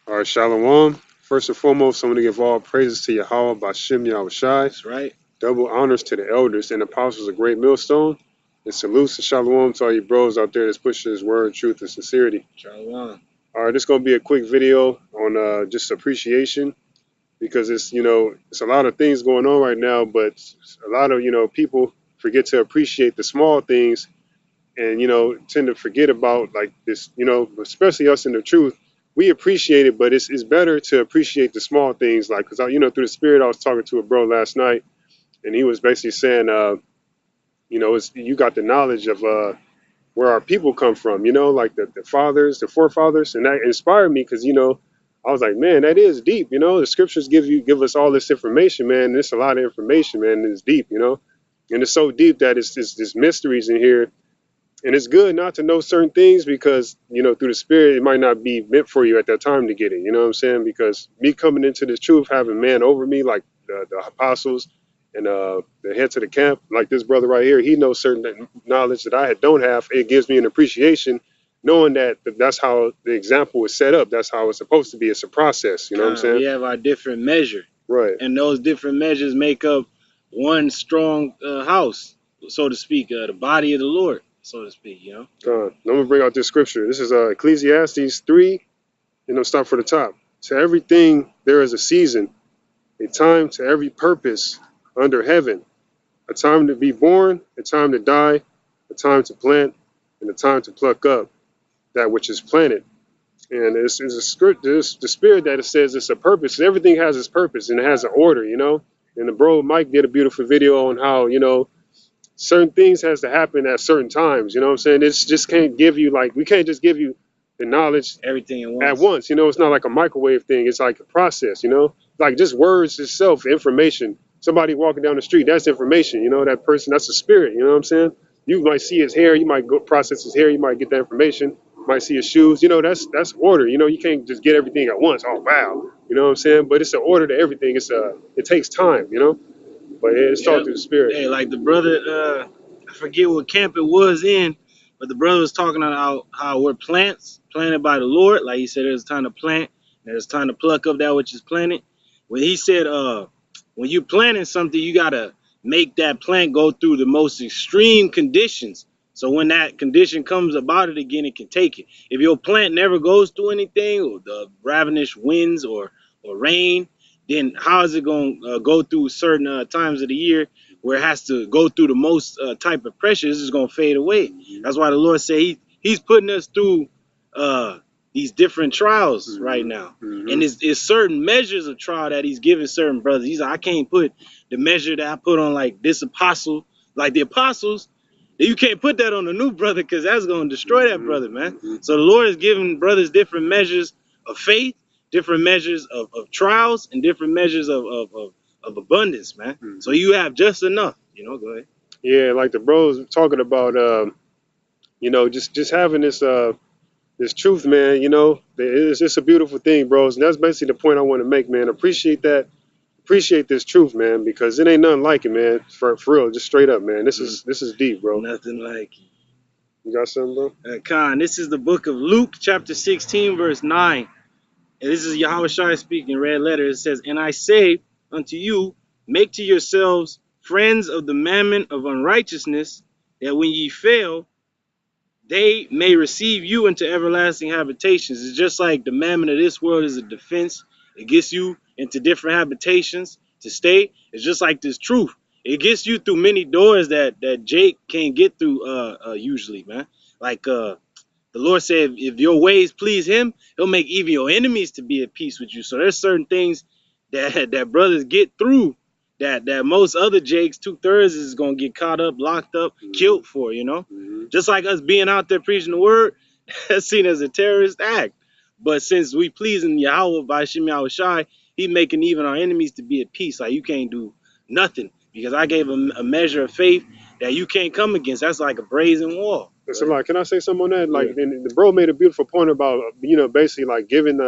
All right, Shalom. First and foremost, I want to give all praises to Yahweh Bashem Yahushai. That's right. Double honors to the elders and apostles of Great Millstone. And salutes and shalom to all you bros out there that's pushing his word, truth, and sincerity. Shalom. All right, this is going to be a quick video on just appreciation because it's a lot of things going on right now, but a lot of, people forget to appreciate the small things and tend to forget about like this, especially us in the truth. We appreciate it, but it's better to appreciate the small things, like because through the spirit I was talking to a bro last night, and he was basically saying it's you got the knowledge of where our people come from, like the fathers, the forefathers, and that inspired me because I was like, man, that is deep. The scriptures give us all this information, man. And it's a lot of information, man, and it's deep, and it's so deep that there's mysteries in here. And it's good not to know certain things because, through the spirit, it might not be meant for you at that time to get it. You know what I'm saying? Because me coming into this truth, having man over me, like the apostles and the heads of the camp, like this brother right here, he knows certain knowledge that I don't have. It gives me an appreciation knowing that that's how the example is set up. That's how it's supposed to be. It's a process. You know what I'm saying? We have our different measure, Right. and those different measures make up one strong house, so to speak, the body of the Lord, so to speak. I'm going to bring out this scripture. This is Ecclesiastes 3, and I'll start for the top. To everything there is a season, a time to every purpose under heaven, a time to be born, a time to die, a time to plant, and a time to pluck up that which is planted. And it's a script, there's the spirit that it says it's a purpose. Everything has its purpose and it has an order, And the bro Mike did a beautiful video on how, certain things has to happen at certain times. You know what I'm saying? It's just can't give you we can't just give you the knowledge Everything at once. It's not like a microwave thing. It's like a process. Like just words itself, information. Somebody walking down the street, that's information. That person, that's a spirit. You know what I'm saying? You might see his hair, you might go process his hair, you might get that information. You might see his shoes. That's order. You can't just get everything at once. Oh wow. You know what I'm saying? But it's an order to everything. It takes time. But it's taught through the spirit. Hey, like the brother, I forget what camp it was in, but the brother was talking about how we're plants planted by the Lord. Like he said, there's time to plant, and there's time to pluck up that which is planted. When he said, when you planting something, you gotta make that plant go through the most extreme conditions. So when that condition comes about it again, it can take it. If your plant never goes through anything, or the ravenous winds or rain, then how is it going to go through certain times of the year where it has to go through the most type of pressure? This is going to fade away. That's why the Lord said he's putting us through these different trials right now. And it's certain measures of trial that he's giving certain brothers. He's like, I can't put the measure that I put on like this apostle, like the apostles. You can't put that on a new brother because that's going to destroy that brother, man. So the Lord is giving brothers different measures of faith, different measures of trials, and different measures of abundance, man. So you have just enough, go ahead. Yeah, like the bros talking about, just having this truth, man. It's just a beautiful thing, bros. And that's basically the point I want to make, man. Appreciate that. Appreciate this truth, man, because it ain't nothing like it, man. For real, just straight up, man. This is deep, bro. Nothing like it. You got something, bro? Khan, this is the book of Luke, chapter 16, verse 9. And this is Yahweh Shai speaking, red letter. It says, and I say unto you, make to yourselves friends of the mammon of unrighteousness, that when ye fail, they may receive you into everlasting habitations. It's just like the mammon of this world is a defense. It gets you into different habitations to stay. It's just like this truth. It gets you through many doors that Jake can't get through usually, man. Like the Lord said, if your ways please him, he'll make even your enemies to be at peace with you. So there's certain things that brothers get through that most other Jakes, 2/3 is going to get caught up, locked up, killed for, Just like us being out there preaching the word, that's seen as a terrorist act. But since we pleasing Yahweh by Shem Yahweh Shai, he making even our enemies to be at peace. Like you can't do nothing because I gave him a measure of faith that you can't come against. That's like a brazen wall. So, like, can I say something on that? Like, and the bro made a beautiful point about, basically like giving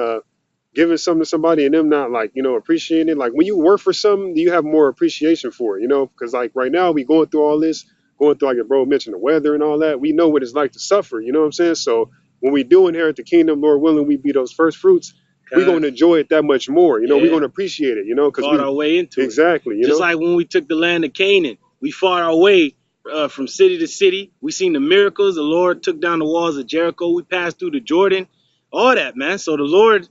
something to somebody and them not appreciating it. Like when you work for something, you have more appreciation for it, because like right now we going through all this, going through like the bro mentioned the weather and all that. We know what it's like to suffer, you know what I'm saying? So when we do inherit the kingdom, Lord willing, we be those first fruits. we're going to enjoy it that much more. You know, we're going to appreciate it, you know, because fought our way into exactly, it. Just like when we took the land of Canaan, we fought our way from city to city. We seen the miracles. The Lord took down the walls of Jericho. We passed through the Jordan, all that, man. So the Lord,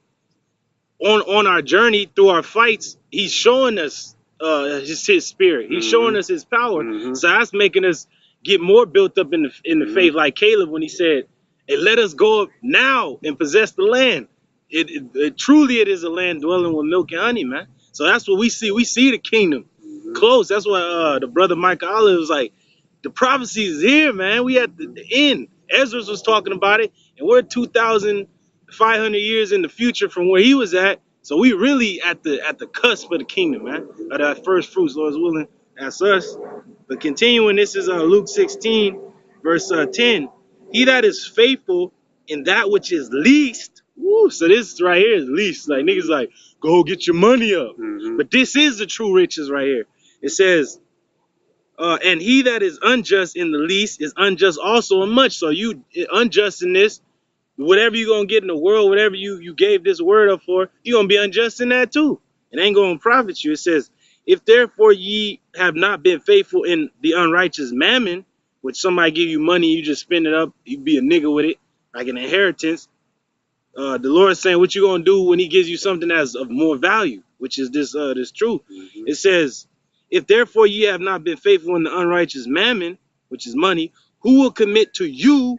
on our journey through our fights, He's showing us His spirit. He's showing us His power. So that's making us get more built up in the faith, like Caleb when he said, "Hey, let us go up now and possess the land." It truly it is a land dwelling with milk and honey, man. So that's what we see. We see the kingdom close. That's why the brother Michael Olive was like, the prophecy is here, man. We at the end. Ezra was talking about it, and we're 2,500 years in the future from where he was at. So we really at the cusp of the kingdom, man. Of that first fruits, Lord's willing. That's us. But continuing, this is Luke 16, verse 10. He that is faithful in that which is least. Woo, so this right here is least. Like niggas like, go get your money up. But this is the true riches right here. It says, and he that is unjust in the least is unjust also in much. So you unjust in this, whatever you're gonna get in the world, whatever you gave this word up for, you're gonna be unjust in that too. It ain't gonna profit you. It says, if therefore ye have not been faithful in the unrighteous mammon, which somebody give you money, you just spend it up, you be a nigga with it, like an inheritance. The Lord is saying what you gonna do when He gives you something that's of more value, which is this truth. It says, if therefore ye have not been faithful in the unrighteous mammon, which is money, who will commit to you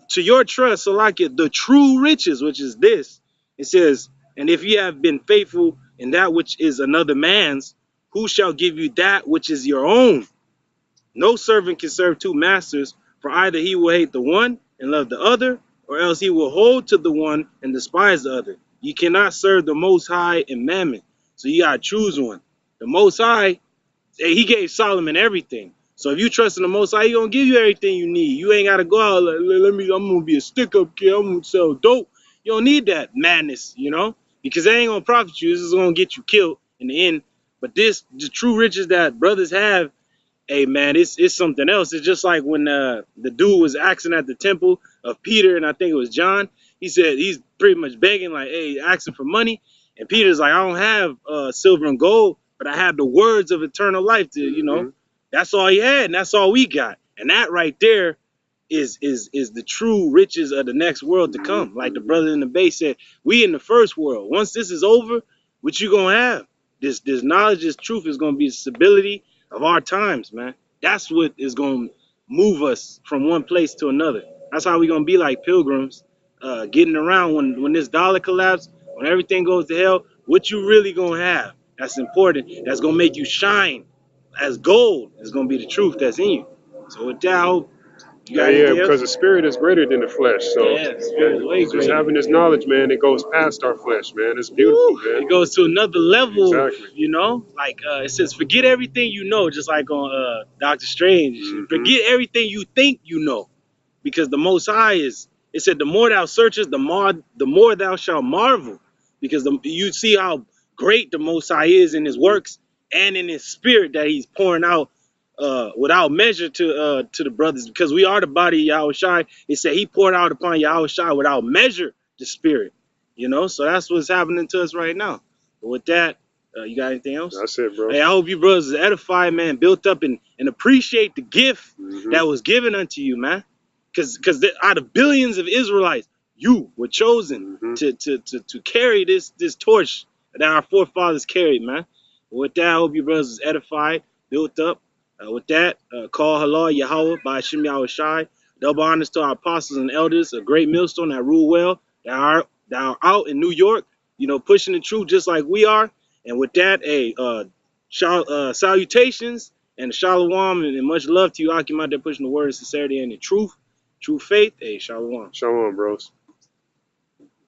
to your trust, so like it, the true riches, which is this. It says, and if ye have been faithful in that which is another man's, who shall give you that which is your own? No servant can serve two masters, for either he will hate the one and love the other, or else he will hold to the one and despise the other. You cannot serve the Most High and Mammon, so you gotta choose one. The Most High, He gave Solomon everything. So if you trust in the Most High, He gonna give you everything you need. You ain't gotta go out like, I'm gonna be a stick-up kid, I'm gonna sell dope. You don't need that madness, you know, because they ain't gonna profit you. This is gonna get you killed in the end. But the true riches that brothers have, hey man, it's something else. It's just like when the dude was asking at the temple of Peter, and I think it was John. He said he's pretty much begging, like, hey, asking for money. And Peter's like, I don't have silver and gold, but I have the words of eternal life to, you know. That's all he had, and that's all we got. And that right there is the true riches of the next world to come. Like the brother in the base said, we in the first world. Once this is over, what you gonna have? This knowledge, this truth is gonna be the stability of our times, man. That's what is gonna move us from one place to another. That's how we gonna be like pilgrims, getting around when this dollar collapse, when everything goes to hell. What you really gonna have? That's important. That's gonna make you shine as gold. Is gonna be the truth that's in you. So with that, I hope you got anything because else? the spirit is greater than the flesh. So Yeah, the spirit is way just greater. having this knowledge, man, it goes past our flesh, man. It's beautiful, man. It goes to another level, Exactly. you know. Like it says, forget everything you know, just like on Doctor Strange. Forget everything you think you know, because the Most High is. It said, the more thou searchest, the more thou shalt marvel, because you see how great the Most High is in His works and in His spirit that He's pouring out without measure to the brothers, because we are the body of Yahushua. It said He poured out upon Yahushua without measure the spirit. You know, so that's what's happening to us right now. But with that, you got anything else? That's it, bro. Hey, I hope you brothers is edified, man, built up, and appreciate the gift that was given unto you, man. Because out of billions of Israelites, you were chosen to carry this torch that our forefathers carried, man. But with that, I hope you brothers is edified, built up. With that, call Halal Yahweh by Hashem Yahushai. Double honors to our apostles and elders, a great millstone that rule well, that are out in New York, you know, pushing the truth just like we are. And with that, salutations and shalom and much love to you, Akim, out there pushing the word of sincerity and the truth, true faith. Hey, shalom. Shalom, bros.